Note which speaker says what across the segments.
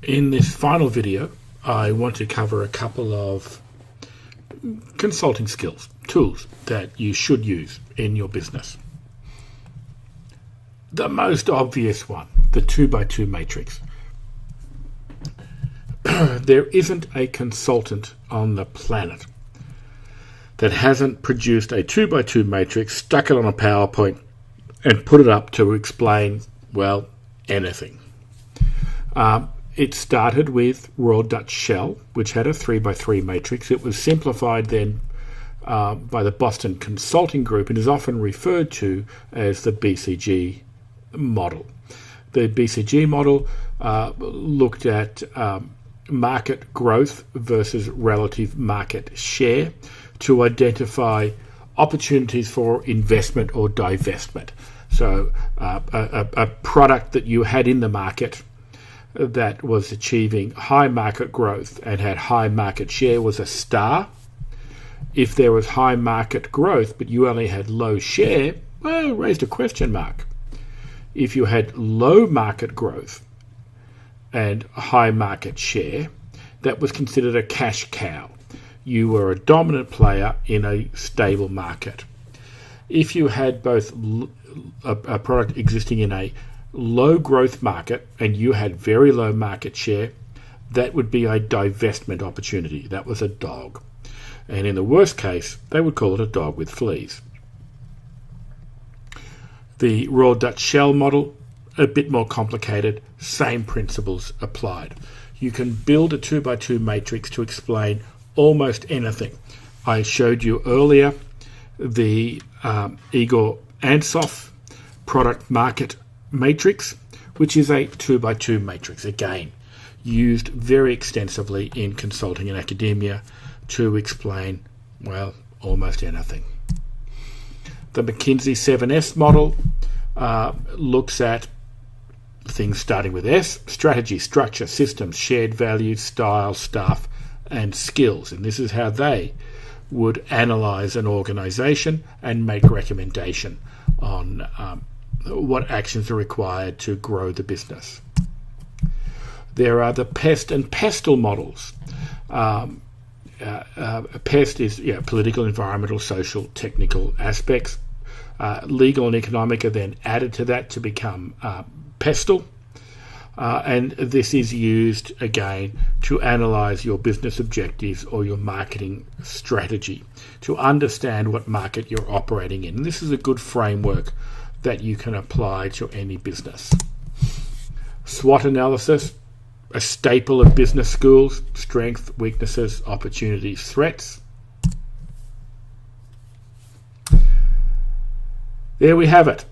Speaker 1: In this final video, I want to cover a couple of consulting skills, tools that you should use in your business. The most obvious one, the 2x2 matrix. There isn't a consultant on the planet that hasn't produced a 2x2 matrix, stuck it on a PowerPoint, and put it up to explain, well, anything. It started with Royal Dutch Shell, which had a 3x3 matrix. It was simplified then by the Boston Consulting Group and is often referred to as the BCG model. The BCG model looked at market growth versus relative market share to identify opportunities for investment or divestment. So a product that you had in the market that was achieving high market growth and had high market share was a star. If there was high market growth but you only had low share, well, raised a question mark. If you had low market growth and high market share, that was considered a cash cow. You were a dominant player in a stable market. If you had both a product existing in a low growth market and you had very low market share, that would be a divestment opportunity. That was a dog. And in the worst case, they would call it a dog with fleas. The Royal Dutch Shell model, a bit more complicated, same principles applied. You can build a 2x2 matrix to explain almost anything. I showed you earlier the Igor Ansoff product market matrix, which is a 2x2 matrix, again, used very extensively in consulting and academia to explain, well, almost anything. The McKinsey 7S model looks at things starting with S: strategy, structure, systems, shared values, style, staff, and skills. And this is how they would analyze an organization and make recommendation on what actions are required to grow the business. There are the PEST and PESTEL models. PEST is political, environmental, social, technical aspects. Legal and economic are then added to that to become PESTEL. And this is used, again, to analyze your business objectives or your marketing strategy, to understand what market you're operating in. And this is a good framework that you can apply to any business. SWOT analysis, a staple of business schools: strengths, weaknesses, opportunities, threats. There we have it.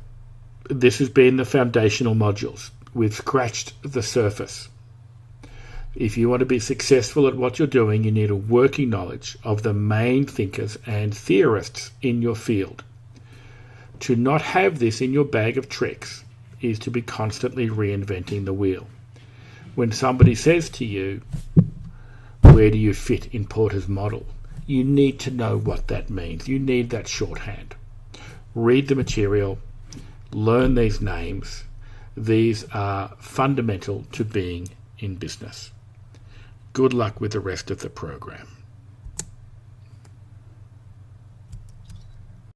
Speaker 1: This has been the foundational modules. We've scratched the surface. If you want to be successful at what you're doing, you need a working knowledge of the main thinkers and theorists in your field. To not have this in your bag of tricks is to be constantly reinventing the wheel. When somebody says to you, where do you fit in Porter's model? You need to know what that means. You need that shorthand. Read the material, learn these names. These are fundamental to being in business. Good luck with the rest of the program.